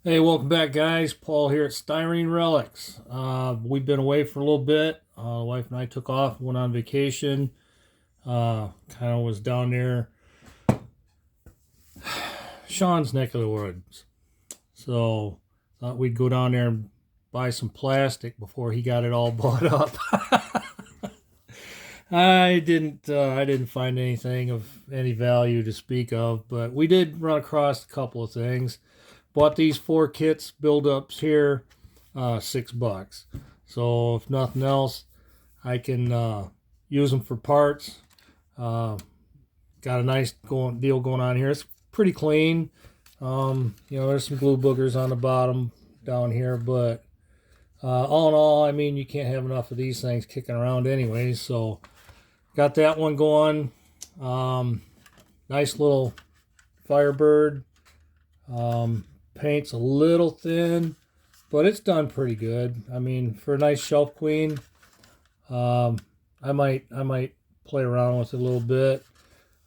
Hey, welcome back, guys. Paul here at Styrene Relics. We've been away for a little bit. The wife and I took off, went on vacation. Kind of was down there, Sean's neck of the woods. So thought we'd go down there and buy some plastic before he got it all bought up. I didn't find anything of any value to speak of, but we did run across a couple of things. Bought these 4 kits build-ups here, $6. So if nothing else, I can use them for parts. Got a nice deal going on here. It's pretty clean. There's some glue boogers on the bottom down here, but all in all, I mean, you can't have enough of these things kicking around anyway. So got that one going. Nice little Firebird. Paint's a little thin, but it's done pretty good. I mean, for a nice shelf queen, I might play around with it a little bit.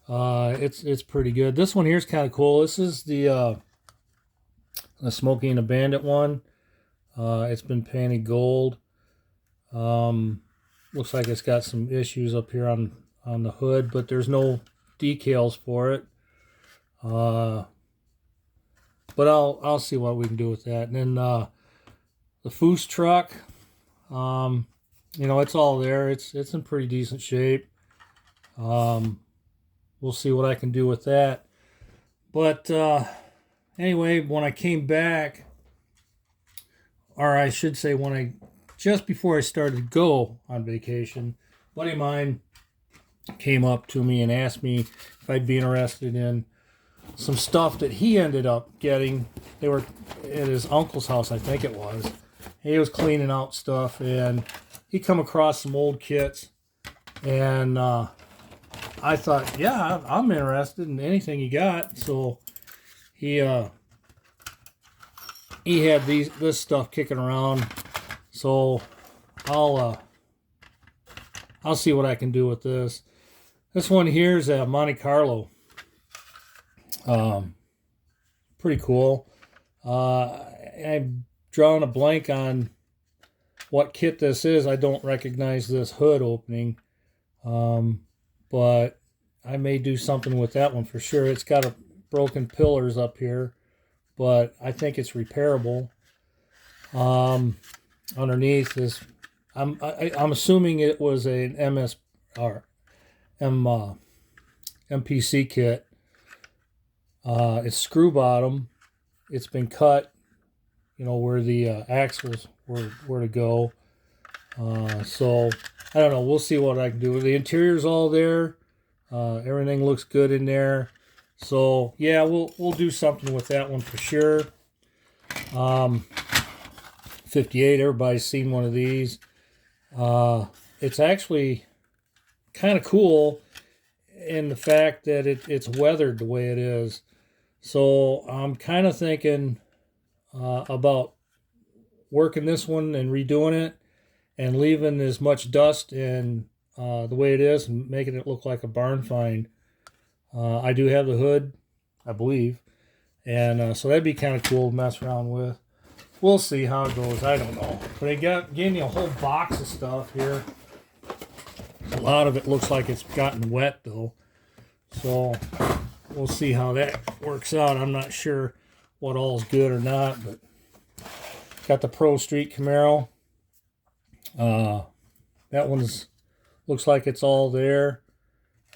It's pretty good. This one here is kind of cool. This is the Smokey and the Bandit one. It's been painted gold. Looks like it's got some issues up here on the hood, but there's no decals for it. But I'll see what we can do with that. And then the Foose truck, it's all there. It's in pretty decent shape. We'll see what I can do with that. But anyway, when I came back, or I should say just before I started to go on vacation, a buddy of mine came up to me and asked me if I'd be interested in some stuff that he ended up getting. They were at his uncle's house, I think it was. He was cleaning out stuff, and he come across some old kits, and I thought, yeah, I'm interested in anything you got. So he had this stuff kicking around, so I'll see what I can do with this. This one here is a Monte Carlo. Pretty cool. I'm drawing a blank on what kit this is. I don't recognize this hood opening, but I may do something with that one for sure. It's got a broken pillars up here, but I think it's repairable. Underneath is, I'm assuming it was an MPC kit. It's screw bottom. It's been cut, where the axles were to go. So I don't know. We'll see what I can do. The interior's all there. Everything looks good in there. So yeah, we'll do something with that one for sure. 58. Everybody's seen one of these. It's actually kind of cool in the fact that it's weathered the way it is. So I'm kind of thinking about working this one and redoing it and leaving as much dust and the way it is and making it look like a barn find. I do have the hood, I believe, and so that'd be kind of cool to mess around with. We'll see how it goes. I don't know. But they gave me a whole box of stuff here. A lot of it looks like it's gotten wet, though. So we'll see how that works out. I'm not sure what all's good or not, but got the Pro Street Camaro. That one's looks like it's all there.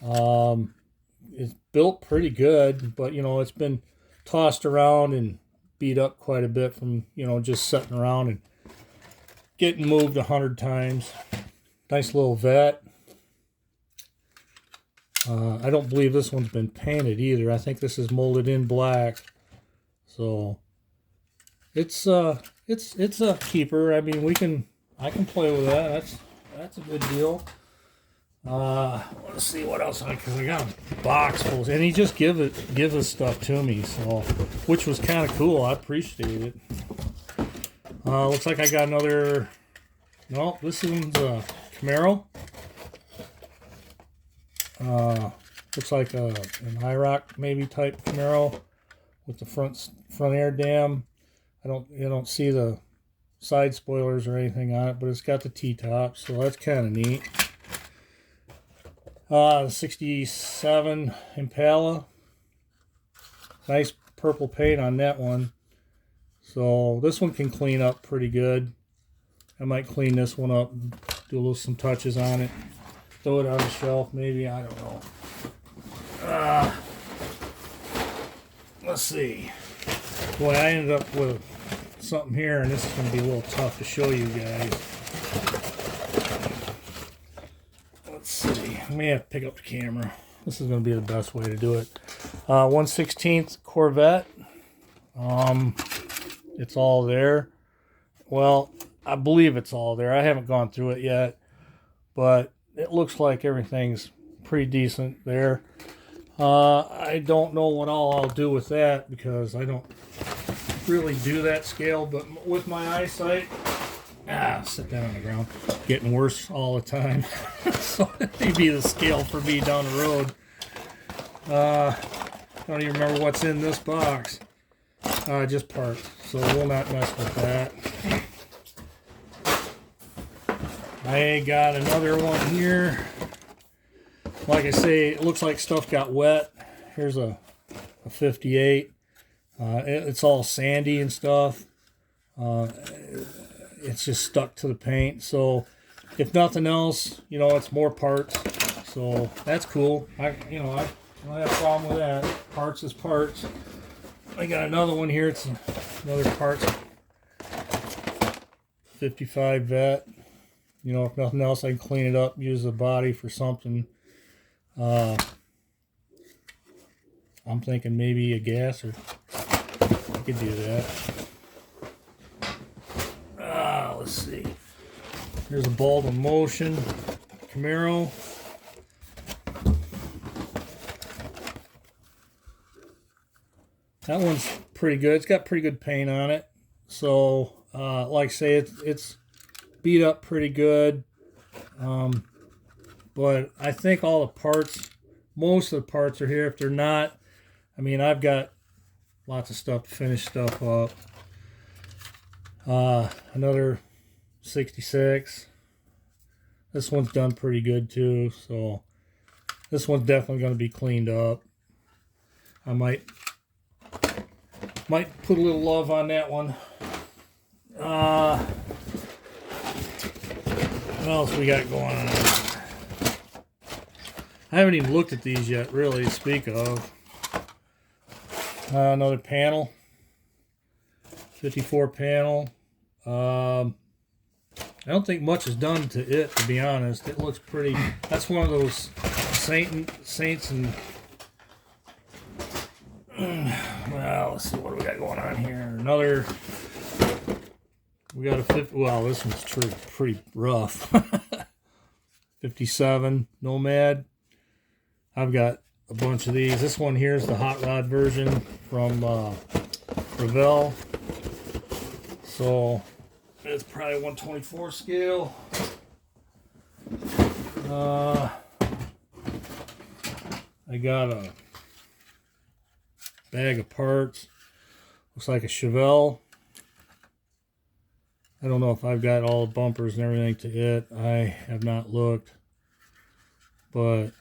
It's built pretty good, but it's been tossed around and beat up quite a bit from just sitting around and getting moved 100 times. Nice little vet. I don't believe this one's been painted either. I think this is molded in black. So it's a keeper. I mean, I can play with that. That's a good deal. Let's see what else because I got a box full, and he just give his stuff to me, so which was kind of cool. I appreciate it. Looks like I got another. No, this one's a Camaro. Looks like an IROC maybe type Camaro with the front air dam. You don't see the side spoilers or anything on it, but it's got the T-top, so that's kind of neat. The 67 Impala. Nice purple paint on that one. So this one can clean up pretty good. I might clean this one up and do some touches on it. Throw it on the shelf, maybe. I don't know. Let's see. Boy, I ended up with something here, and this is going to be a little tough to show you guys. Let's see. I may have to pick up the camera. This is going to be the best way to do it. 1/16 Corvette. It's all there. Well, I believe it's all there. I haven't gone through it yet, but it looks like everything's pretty decent there. I don't know what all I'll do with that because I don't really do that scale, but with my eyesight, sit down on the ground, getting worse all the time. So maybe the scale for me down the road. I don't even remember what's in this box. Just parts, so we'll not mess with that. I got another one here. Like I say, it looks like stuff got wet. Here's a 58. It's all sandy and stuff. It's just stuck to the paint. So if nothing else, you know, it's more parts. So that's cool. I don't have a problem with that. Parts is parts. I got another one here. It's another parts 55 Vet. You know, if nothing else, I can clean it up, use the body for something. I'm thinking maybe a gasser. I could do that. Let's see. Here's a Baldwin Motion Camaro. That one's pretty good. It's got pretty good paint on it. So, like I say, it's beat up pretty good. But I think all the parts, most of the parts are here. If they're not, I mean, I've got lots of stuff to finish stuff up. Another 66. This one's done pretty good too. So this one's definitely going to be cleaned up. I might put a little love on that one. What else we got going on? I haven't even looked at these yet, really, to speak of. Another panel. 54 panel. I don't think much is done to it, to be honest. It looks pretty. That's one of those saints and. Well, let's see what do we got going on here. Another. We got a 50. Well, this one's pretty rough. 57 Nomad. I've got a bunch of these. This one here is the hot rod version from Revell. So it's probably 1/24 scale. I got a bag of parts. Looks like a Chevelle. I don't know if I've got all the bumpers and everything to it. I have not looked, but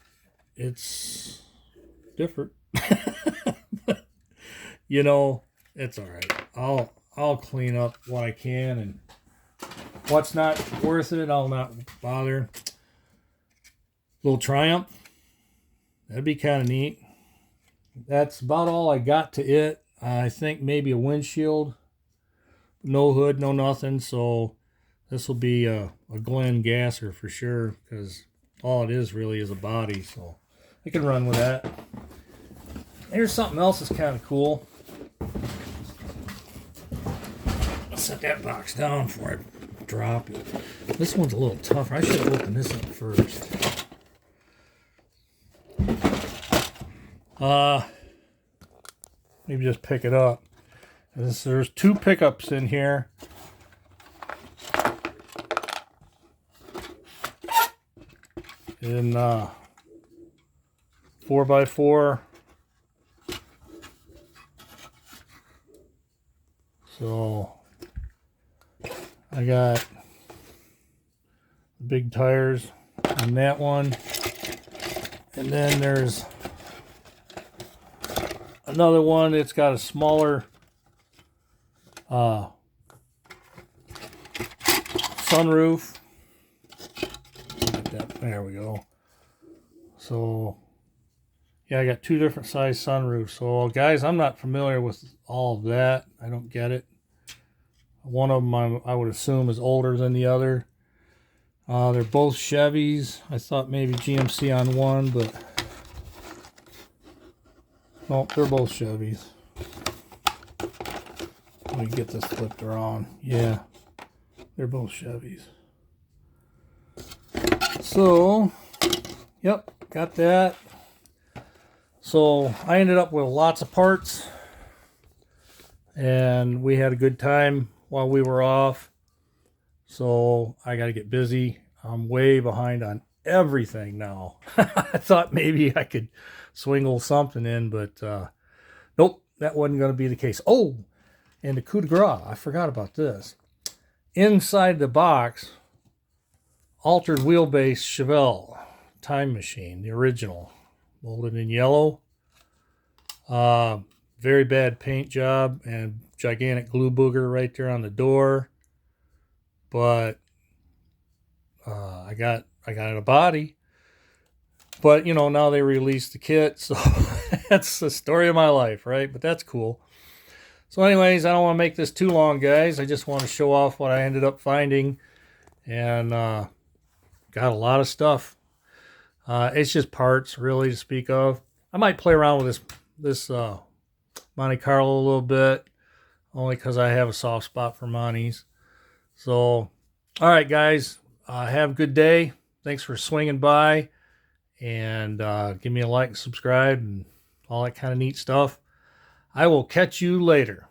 it's different. But, you know, it's all right. I'll clean up what I can, and what's not worth it, I'll not bother. Little Triumph. That'd be kind of neat. That's about all I got to it. I think maybe a windshield. No hood, no nothing. So this will be a Glen gasser for sure, because all it is really is a body. So I can run with that. Here's something else that's kind of cool. I'll set that box down before I drop it. This one's a little tougher. I should have opened this up first. Maybe just pick it up. There's two pickups in here. In 4x4 So I got big tires on that one. And then there's another one that's got a smaller sunroof. There we go. So yeah, I got two different size sunroofs. So guys, I'm not familiar with all of that. I don't get it. One of them I would assume is older than the other. They're both Chevys. I thought maybe GMC on one, but nope, they're both Chevys. Let me get this flipped around. Yeah, they're both Chevys. So, yep, got that. So I ended up with lots of parts, and we had a good time while we were off. So I got to get busy. I'm way behind on everything now. I thought maybe I could swingle something in, but nope, that wasn't going to be the case. Oh, and the coup de grace, I forgot about this. Inside the box, altered wheelbase Chevelle Time Machine, the original, molded in yellow. Very bad paint job and gigantic glue booger right there on the door. But I got it a body. But you know, now they released the kit, so that's the story of my life, right? But that's cool. So anyways, I don't want to make this too long, guys. I just want to show off what I ended up finding, and got a lot of stuff. It's just parts, really, to speak of. I might play around with this Monte Carlo a little bit, only because I have a soft spot for Montes. So, all right, guys, have a good day. Thanks for swinging by, and give me a like and subscribe and all that kind of neat stuff. I will catch you later.